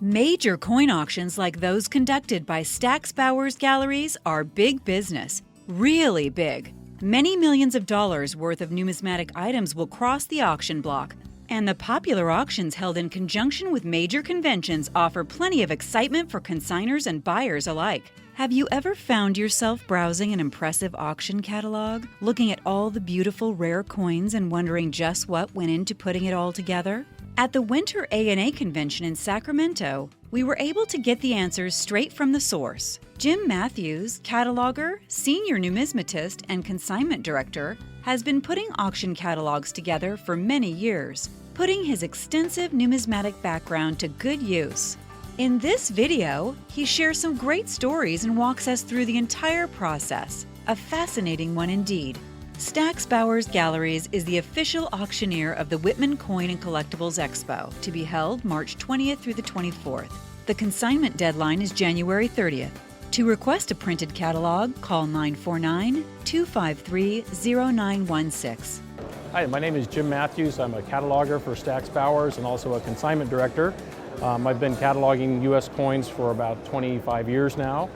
Major coin auctions like those conducted by Stack's Bowers Galleries are big business, really big. Many millions of dollars worth of numismatic items will cross the auction block, and the popular auctions held in conjunction with major conventions offer plenty of excitement for consigners and buyers alike. Have you ever found yourself browsing an impressive auction catalog, looking at all the beautiful rare coins and wondering just what went into putting it all together? At the Winter A&A Convention in Sacramento, we were able to get the answers straight from the source. Jim Matthews, cataloger, senior numismatist, and consignment director, has been putting auction catalogs together for many years, putting his extensive numismatic background to good use. In this video, he shares some great stories and walks us through the entire process, a fascinating one indeed. Stack's Bowers Galleries is the official auctioneer of the Whitman Coin and Collectibles Expo, to be held March 20th through the 24th. The consignment deadline is January 30th. To request a printed catalog, call 949-253-0916. Hi, my name is Jim Matthews. I'm a cataloger for Stack's Bowers and also a consignment director. I've been cataloging U.S. coins for about 25 years now.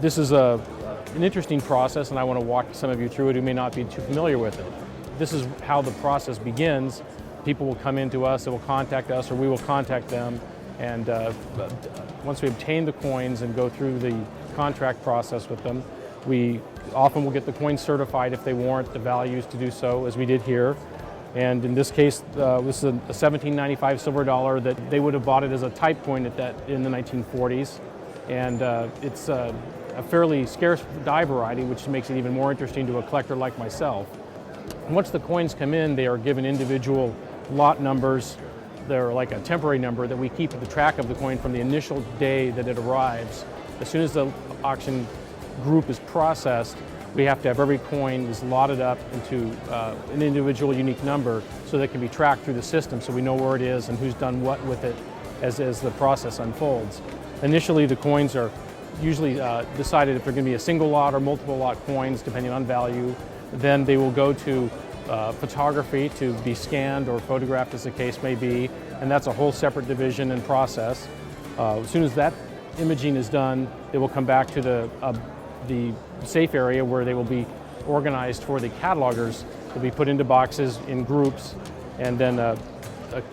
This is an interesting process, and I want to walk some of you through it who may not be too familiar with it. This is how the process begins. People will come into us, they will contact us, or we will contact them, and once we obtain the coins and go through the contract process with them, we often will get the coins certified if they warrant the values to do so, as we did here. And in this case, this is a 1795 silver dollar that they would have bought it as a type coin in the 1940s. And it's a fairly scarce die variety, which makes it even more interesting to a collector like myself. And once the coins come in, they are given individual lot numbers. They're like a temporary number that we keep the track of the coin from the initial day that it arrives. As soon as the auction group is processed, we have to have every coin is lotted up into an individual unique number so that it can be tracked through the system so we know where it is and who's done what with it as the process unfolds. Initially, the coins are usually decided if they're going to be a single lot or multiple lot coins, depending on value. Then they will go to photography to be scanned or photographed, as the case may be, and that's a whole separate division and process. As soon as that imaging is done, they will come back to the safe area where they will be organized for the catalogers. They'll be put into boxes in groups, and then the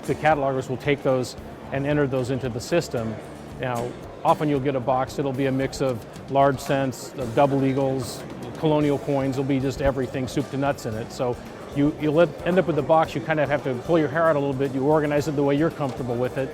catalogers will take those and enter those into the system. Now, often you'll get a box that'll be a mix of large cents, double eagles, colonial coins. There'll be just everything, soup to nuts in it. So you'll end up with a box. You kind of have to pull your hair out a little bit. You organize it the way you're comfortable with it,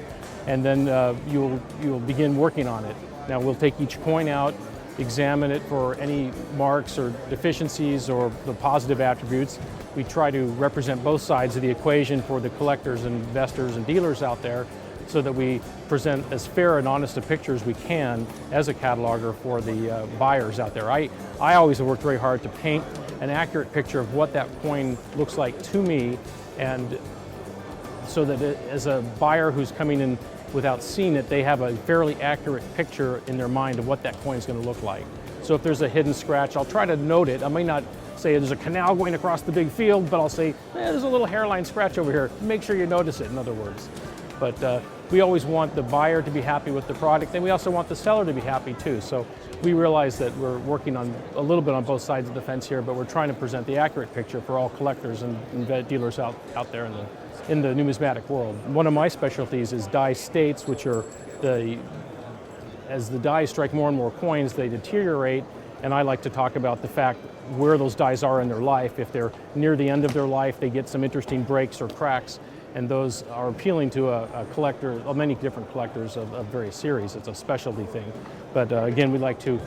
and then you'll begin working on it. Now, we'll take each coin out, examine it for any marks or deficiencies or the positive attributes. We try to represent both sides of the equation for the collectors and investors and dealers out there so that we present as fair and honest a picture as we can as a cataloger for the buyers out there. I always have worked very hard to paint an accurate picture of what that coin looks like to me, and so that as a buyer who's coming in without seeing it, they have a fairly accurate picture in their mind of what that coin is going to look like. So if there's a hidden scratch, I'll try to note it. I may not say there's a canal going across the big field, but I'll say, there's a little hairline scratch over here. Make sure you notice it, in other words. But we always want the buyer to be happy with the product, and we also want the seller to be happy too. So we realize that we're working on a little bit on both sides of the fence here, but we're trying to present the accurate picture for all collectors and dealers out there in the numismatic world. One of my specialties is die states, which are as the dies strike more and more coins, they deteriorate, and I like to talk about the fact where those dies are in their life. If they're near the end of their life, they get some interesting breaks or cracks, and those are appealing to a collector, many different collectors of various series. It's a specialty thing. But again, we like to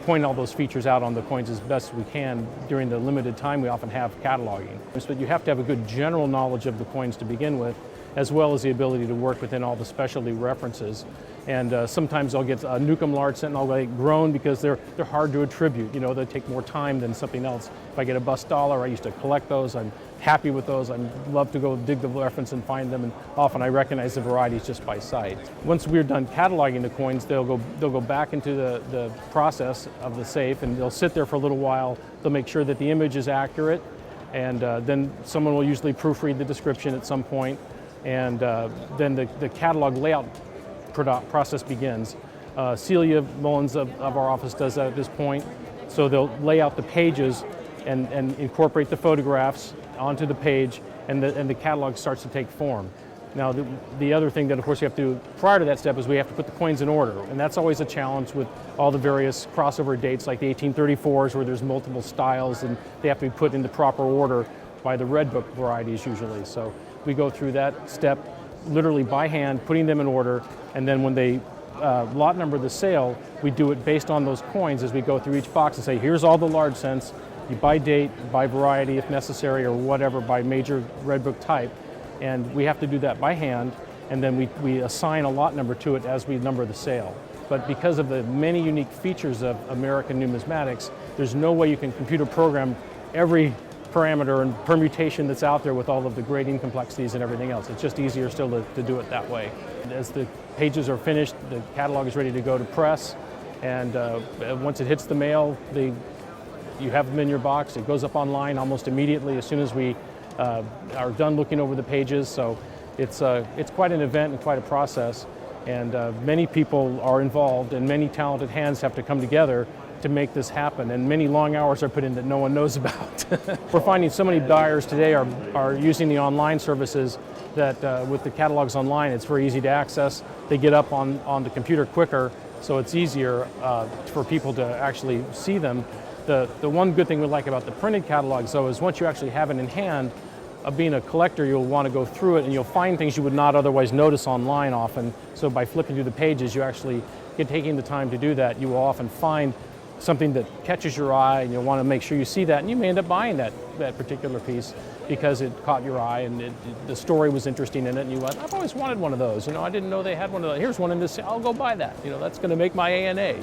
point all those features out on the coins as best we can during the limited time we often have cataloging. But you have to have a good general knowledge of the coins to begin with, as well as the ability to work within all the specialty references. And sometimes I'll get a Newcomb large cent and I'll get groan because they're hard to attribute. You know, they take more time than something else. If I get a bust dollar, I used to collect those. I'm happy with those. I love to go dig the reference and find them, and often I recognize the varieties just by sight. Once we're done cataloging the coins, they'll go back into the process of the safe, and they'll sit there for a little while. They'll make sure that the image is accurate, and then someone will usually proofread the description at some point. And then the catalog layout process begins. Celia Mullins of our office does that at this point. So they'll lay out the pages and incorporate the photographs onto the page, and the catalog starts to take form. Now, the other thing that, of course, you have to do prior to that step is we have to put the coins in order, and that's always a challenge with all the various crossover dates, like the 1834s, where there's multiple styles, and they have to be put in the proper order by the Red Book varieties usually. So we go through that step literally by hand, putting them in order, and then when they lot number the sale, we do it based on those coins as we go through each box and say, here's all the large cents, you by date, by variety if necessary, or whatever, by major Red Book type. And we have to do that by hand, and then we assign a lot number to it as we number the sale. But because of the many unique features of American numismatics, there's no way you can computer program every parameter and permutation that's out there with all of the grading complexities and everything else. It's just easier still to do it that way. As the pages are finished, the catalog is ready to go to press, and once it hits the mail, you have them in your box. It goes up online almost immediately as soon as we are done looking over the pages. So it's quite an event and quite a process, and many people are involved, and many talented hands have to come together to make this happen, and many long hours are put in that no one knows about. We're finding so many buyers today are using the online services that with the catalogs online, it's very easy to access. They get up on the computer quicker, so it's easier for people to actually see them. The one good thing we like about the printed catalogs, though, is once you actually have it in hand, being a collector, you'll want to go through it and you'll find things you would not otherwise notice online often. So by flipping through the pages, you actually get taking the time to do that. You will often find something that catches your eye, and you'll want to make sure you see that, and you may end up buying that particular piece because it caught your eye and the story was interesting in it, and you went, I've always wanted one of those. I didn't know they had one of those. Here's one in this. I'll go buy that. That's going to make my ANA.